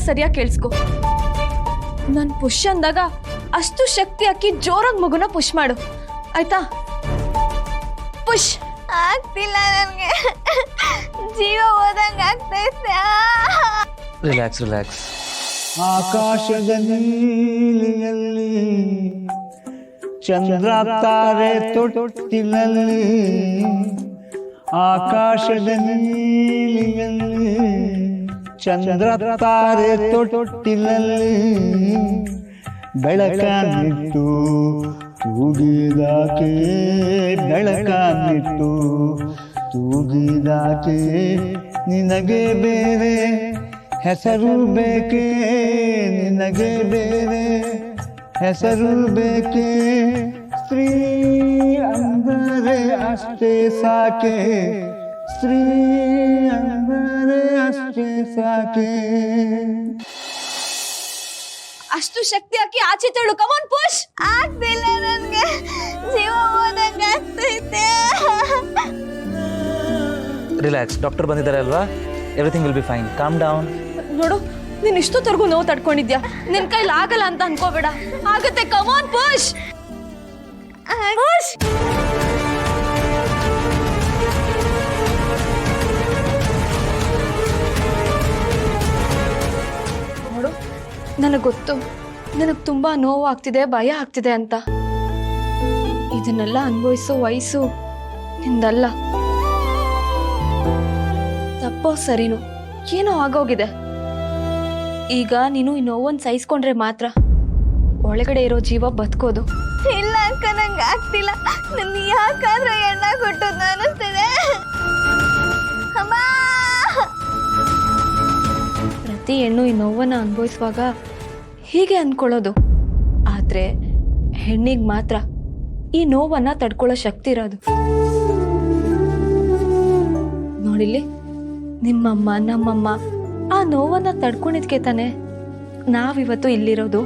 ಸರಿಯಾಗಿ ಕೇಳಿಸ್ಕೊ. ನಾನು ಪುಷ್ ಅಂದಾಗ ಅಷ್ಟು ಶಕ್ತಿ ಹಾಕಿ ಜೋರಾಗಿ ಮಗುನ ಪುಷ್ ಮಾಡು, ಆಯ್ತಾ? ಪುಷ್. ಆಗ್ತಿಲ್ಲ ನನಗೆ, ಜೀವ ಹೋದಂಗ ಆಗ್ತೈತೆ. Relax relax. ಆಕಾಶದ ನೀಲಿಯಲ್ಲಿ ಚಂದ್ರ ತಾರೆ ತೊಟ್ಟಿನಲ್ಲಿ, ಆಕಾಶದ ನೀಲಿಯಲ್ಲಿ ಚಂದ್ರ ತಾರೆ ತೊಟ್ಟಿನಲ್ಲಿ, ಬೆಳಕನ್ನಿಟ್ಟು ತೂಗಿದಾಕೆ, ಬೆಳಕನ್ನಿಟ್ಟು ತೂಗಿದಾಕೆ, ನಿನಗೆ ಬೇರೆ ಹೆಸರು ಬೇಕೆ, ನಿನಗೆ ಬೇರೆ ಹೆಸರು ಬೇಕೆ, ಸ್ತ್ರೀ ಅಂದರೆ ಅಷ್ಟೇ ಸಾಕೆ, ಸ್ತ್ರೀ ಅಂದರೆ ಅಷ್ಟೇ ಸಾಕೆ. ಅಷ್ಟು ಶಕ್ತಿ ಹಾಕಿ ಆಚೆ ತಳ್ಳು. ಕಮಾನ್ ಪುಷ್. ಆಗ್ತಿಲ್ಲ ನನಗೆ, ಜೀವ ಹೋದಂಗ ಆಗ್ತೈತೆ. ರಿಲ್ಯಾಕ್ಸ್. ಡಾಕ್ಟರ್ ಬಂದಿದ್ದಾರೆ ಅಲ್ವಾ? Everything will be fine. Calm down. ನೋಡು, ನೀನ್ ಇಷ್ಟೊತ್ತರೆಗೂ ನೋವು ತಡ್ಕೊಂಡಿದ್ಯಾ, ನಿನ್ ಕೈಲಿ ಆಗಲ್ಲ ಅಂತ ಅನ್ಕೋಬೇಡ, ಆಗತ್ತೆ. ಕಮಾನ್ ಪುಷ್. ಪುಷ್. ನೋಡು, ನನಗೆ ಗೊತ್ತು ನನಗೆ ತುಂಬಾ ನೋವು ಆಗ್ತಿದೆ, ಭಯ ಆಗ್ತಿದೆ ಅಂತ. ಇದನ್ನೆಲ್ಲ ಅನುಭವಿಸೋ ವಯಸ್ಸು ನಿಂದಲ್ಲ. ತಪ್ಪೋ ಸರಿನೋ ಏನೋ ಆಗೋಗಿದೆ. ಈಗ ನೀನು ಈ ನೋವನ್ನು ಸಹಿಸ್ಕೊಂಡ್ರೆ ಮಾತ್ರ ಒಳಗಡೆ ಇರೋ ಜೀವ ಬದುಕೋದು. ಇಲ್ಲ ಅಕ್ಕ, ನಂಗೆ ಆಗ್ತಿಲ್ಲ. ನನ್ನ ಯಾಕಾದ್ರೆ ಎಣ್ಣ ಕೊಟ್ಟದ್ದು ಅನಿಸ್ತಿದೆ. ಅಮ್ಮ, ಪ್ರತಿ ಹೆಣ್ಣು ಈ ನೋವನ್ನು ಅನುಭವಿಸುವಾಗ ಹೀಗೆ ಅಂದ್ಕೊಳ್ಳೋದು. ಆದ್ರೆ ಹೆಣ್ಣಿಗೆ ಮಾತ್ರ ಈ ನೋವನ್ನ ತಡ್ಕೊಳ್ಳೋ ಶಕ್ತಿ ಇರೋದು. ನೋಡಿಲ್ಲಿ, ನಿಮ್ಮಮ್ಮ ನಮ್ಮಮ್ಮ ಆ ನೋವನ್ನ ತಡ್ಕೊಂಡಿದ್ಕೆ ತಾನೆ ನಾವಿವತ್ತು ಇಲ್ಲಿರೋದು.